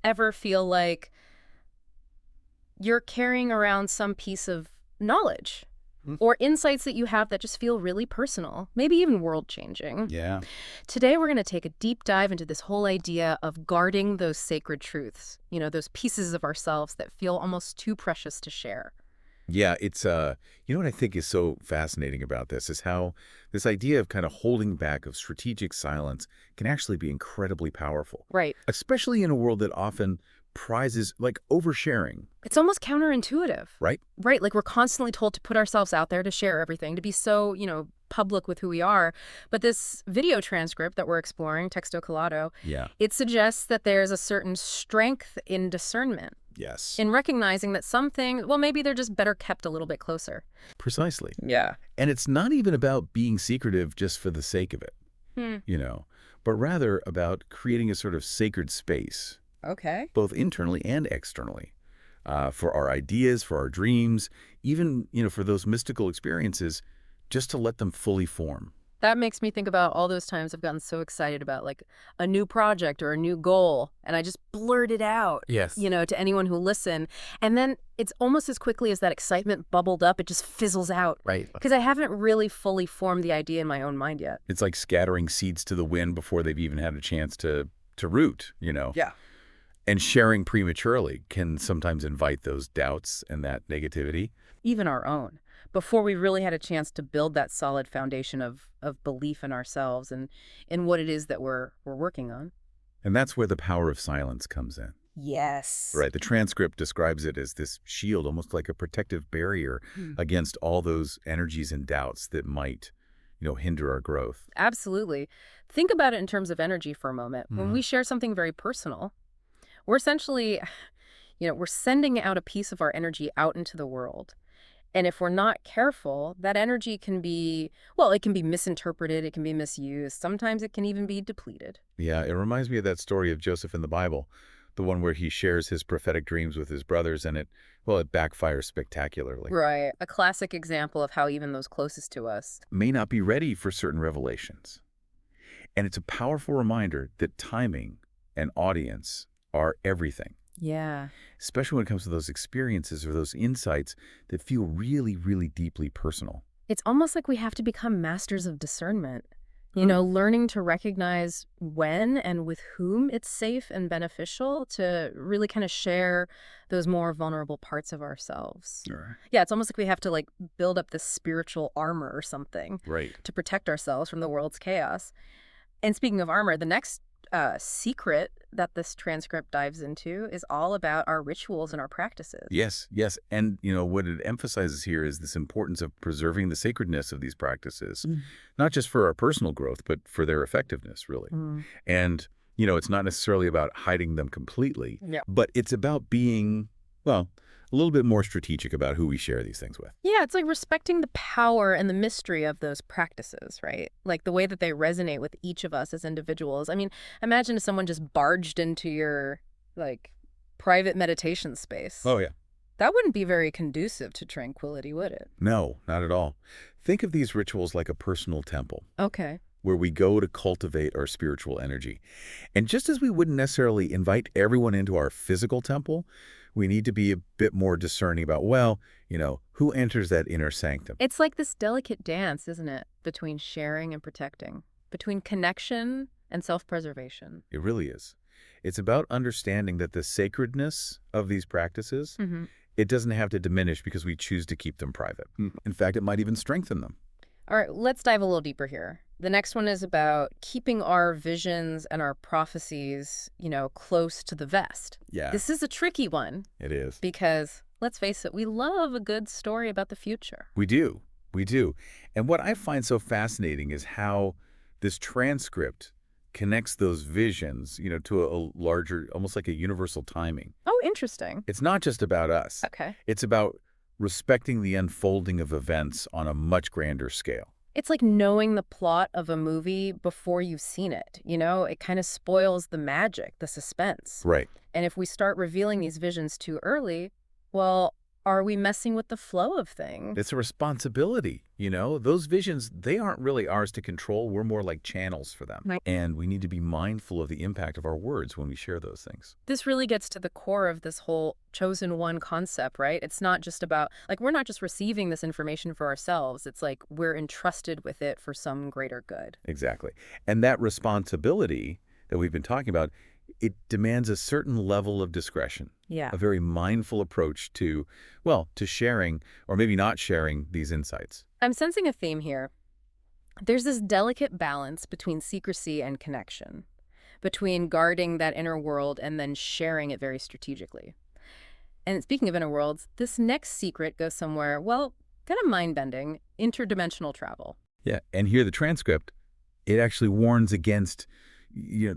ever feel like you're carrying around some piece of knowledge or insights that you have that just feel really personal, maybe even world-changing. Yeah. Today, we're going to take a deep dive into this whole idea of guarding those sacred truths, those pieces of ourselves that feel almost too precious to share. Yeah, it's you know what I think is so fascinating about this is how this idea of kind of holding back, of strategic silence, can actually be incredibly powerful, Right. especially in a world that often prizes like oversharing, It's almost counterintuitive, right? right? Like we're constantly told to put ourselves out there, to share everything, to be so, public with who we are. But this video transcript that we're exploring, Texto Colado, Yeah. it suggests that there's a certain strength in discernment, Yes. in recognizing that some things, well, maybe they're just better kept a little bit closer. Precisely. Yeah. And it's not even about being secretive just for the sake of it, Hmm. but rather about creating a sort of sacred space, Okay. both internally and externally, for our ideas, for our dreams, even, for those mystical experiences, just to let them fully form. That makes me think about all those times I've gotten so excited about like a new project or a new goal, and I just blurt it out, Yes. to anyone who listen. And then it's almost as quickly as that excitement bubbled up, it just fizzles out. Right. Because I haven't really fully formed the idea in my own mind yet. It's like scattering seeds to the wind before they've even had a chance to root. Yeah. And sharing prematurely can sometimes invite those doubts and that negativity. Even our own, before we really had a chance to build that solid foundation of belief in ourselves and in what it is that we're working on. And that's where the power of silence comes in. Yes. Right. The transcript describes it as this shield, almost like a protective barrier against all those energies and doubts that might, hinder our growth. Absolutely. Think about it in terms of energy for a moment. When we share something very personal, we're essentially, we're sending out a piece of our energy out into the world. And if we're not careful, that energy can be, well, it can be misinterpreted, it can be misused. Sometimes it can even be depleted. Yeah, it reminds me of that story of Joseph in the Bible, the one where he shares his prophetic dreams with his brothers, and it backfires spectacularly. Right. A classic example of how even those closest to us. May not be ready for certain revelations. And it's a powerful reminder that timing and audience are everything, Yeah. especially when it comes to those experiences or those insights that feel really, really deeply personal. It's almost like we have to become masters of discernment. Learning to recognize when and with whom it's safe and beneficial to really kind of share those more vulnerable parts of ourselves. Sure. Yeah, it's almost like we have to build up this spiritual armor or something Right. to protect ourselves from the world's chaos. And speaking of armor, the next secret that this transcript dives into is all about our rituals and our practices. Yes, yes. And, what it emphasizes here is this importance of preserving the sacredness of these practices, not just for our personal growth, but for their effectiveness, really. And, it's not necessarily about hiding them completely, Yeah. but it's about being, well, a little bit more strategic about who we share these things with. Yeah, it's like respecting the power and the mystery of those practices, right? Like the way that they resonate with each of us as individuals. I mean, imagine if someone just barged into your, private meditation space. Oh, yeah. That wouldn't be very conducive to tranquility, would it? No, not at all. Think of these rituals like a personal temple, Okay. where we go to cultivate our spiritual energy. And just as we wouldn't necessarily invite everyone into our physical temple, we need to be a bit more discerning about, who enters that inner sanctum. It's like this delicate dance, isn't it? Between sharing and protecting, between connection and self-preservation. It really is. It's about understanding that the sacredness of these practices, it doesn't have to diminish because we choose to keep them private. In fact, it might even strengthen them. All right, let's dive a little deeper here. The next one is about keeping our visions and our prophecies, close to the vest. Yeah, This is a tricky one it is. because, let's face it, we love a good story about the future. We do. We do. And what I find so fascinating is how this transcript connects those visions, to a larger, almost like a universal timing. Oh, interesting. It's not just about us. Okay. It's about respecting the unfolding of events on a much grander scale. It's like knowing the plot of a movie before you've seen it. It kind of spoils the magic, the suspense. Right. And if we start revealing these visions too early, well, Are we messing with the flow of things? It's a responsibility, Those visions, they aren't really ours to control. We're more like channels for them. Right. And we need to be mindful of the impact of our words when we share those things. This really gets to the core of this whole chosen one concept, right? It's not just about, like, we're not just receiving this information for ourselves. It's like we're entrusted with it for some greater good. Exactly. And that responsibility that we've been talking about, it demands a certain level of discretion, Yeah. a very mindful approach to, to sharing or maybe not sharing these insights. I'm sensing a theme here. There's this delicate balance between secrecy and connection, between guarding that inner world and then sharing it very strategically. And speaking of inner worlds, this next secret goes somewhere, well, kind of mind-bending, interdimensional travel. Yeah. And here the transcript, it actually warns against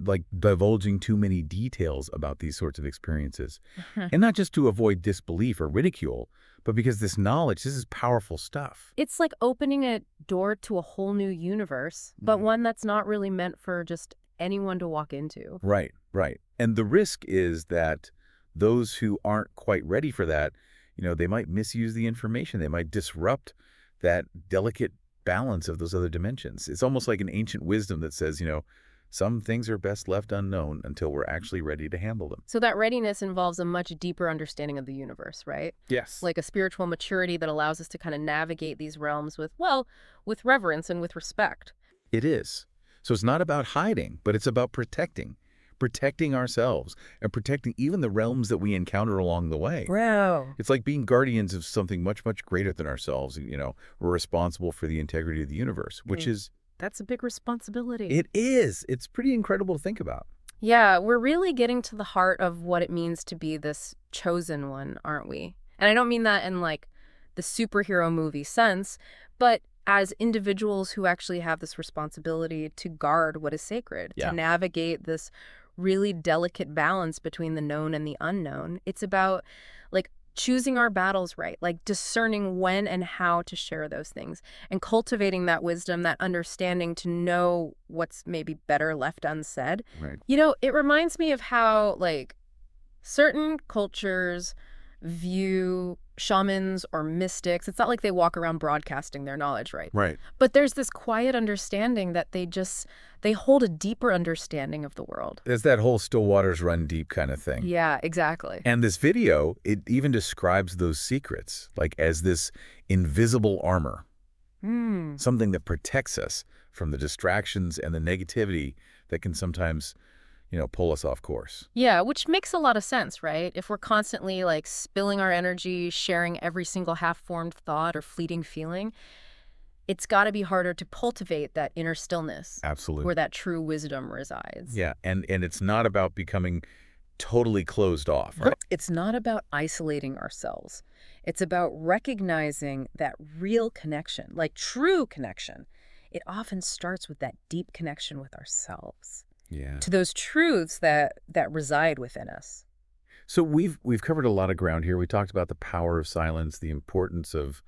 like divulging too many details about these sorts of experiences. And not just to avoid disbelief or ridicule, but because this knowledge, this is powerful stuff. It's like opening a door to a whole new universe, but one that's not really meant for just anyone to walk into. Right, right. And the risk is that those who aren't quite ready for that, they might misuse the information. They might disrupt that delicate balance of those other dimensions. It's almost like an ancient wisdom that says, some things are best left unknown until we're actually ready to handle them. So that readiness involves a much deeper understanding of the universe, right? Yes. Like a spiritual maturity that allows us to kind of navigate these realms with, well, with reverence and with respect. It is. So it's not about hiding, but it's about protecting ourselves and protecting even the realms that we encounter along the way. Bro. It's like being guardians of something much, much greater than ourselves. We're responsible for the integrity of the universe, which is... That's a big responsibility. It is. It's pretty incredible to think about. Yeah, we're really getting to the heart of what it means to be this chosen one, aren't we? And I don't mean that in like the superhero movie sense, but as individuals who actually have this responsibility to guard what is sacred, Yeah. to navigate this really delicate balance between the known and the unknown. It's about like choosing our battles right, like discerning when and how to share those things and cultivating that wisdom, that understanding to know what's maybe better left unsaid. Right. It reminds me of how like certain cultures view shamans or mystics. It's not like they walk around broadcasting their knowledge, right? Right. But there's this quiet understanding that they hold a deeper understanding of the world. There's that whole still waters run deep kind of thing. Yeah, exactly. And this video, it even describes those secrets like as this invisible armor, something that protects us from the distractions and the negativity that can sometimes, pull us off course. Yeah, which makes a lot of sense, right? If we're constantly like spilling our energy, sharing every single half-formed thought or fleeting feeling, it's got to be harder to cultivate that inner stillness. Absolutely. Where that true wisdom resides. Yeah, and it's not about becoming totally closed off, right? It's not about isolating ourselves. It's about recognizing that real connection, like true connection. It often starts with that deep connection with ourselves. Yeah. To those truths that reside within us. So we've covered a lot of ground here. We talked about the power of silence, the importance of,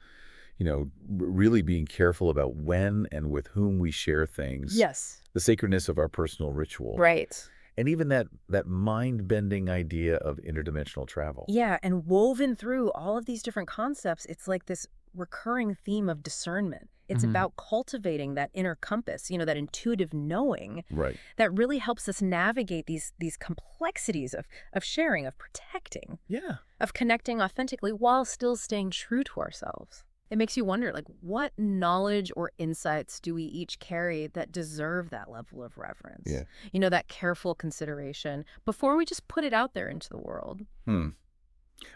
really being careful about when and with whom we share things. Yes. The sacredness of our personal ritual. Right. And even that mind-bending idea of interdimensional travel. Yeah, and woven through all of these different concepts, it's like this recurring theme of discernment. It's about cultivating that inner compass, that intuitive knowing Right. that really helps us navigate these complexities of sharing, of protecting, Yeah. of connecting authentically while still staying true to ourselves. It makes you wonder, like, what knowledge or insights do we each carry that deserve that level of reverence? Yeah. That careful consideration before we just put it out there into the world.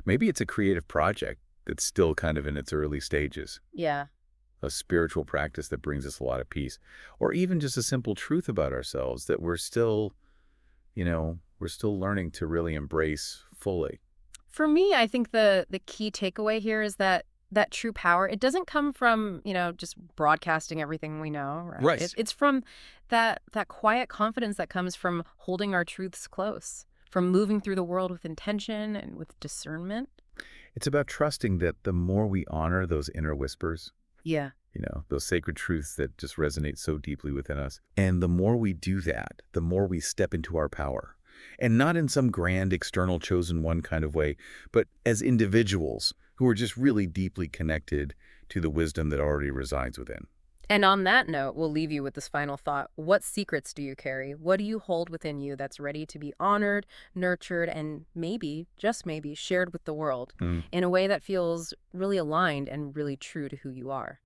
Maybe it's a creative project that's still kind of in its early stages. Yeah. A spiritual practice that brings us a lot of peace. Or even just a simple truth about ourselves that we're still, we're still learning to really embrace fully. For me, I think the key takeaway here is that true power, it doesn't come from, just broadcasting everything we know. Right. It's from that quiet confidence that comes from holding our truths close, from moving through the world with intention and with discernment. It's about trusting that the more we honor those inner whispers, Yeah. those sacred truths that just resonate so deeply within us. And the more we do that, the more we step into our power. And not in some grand external chosen one kind of way, but as individuals who are just really deeply connected to the wisdom that already resides within. And on that note, we'll leave you with this final thought. What secrets do you carry? What do you hold within you that's ready to be honored, nurtured, and maybe, just maybe, shared with the world Mm. in a way that feels really aligned and really true to who you are?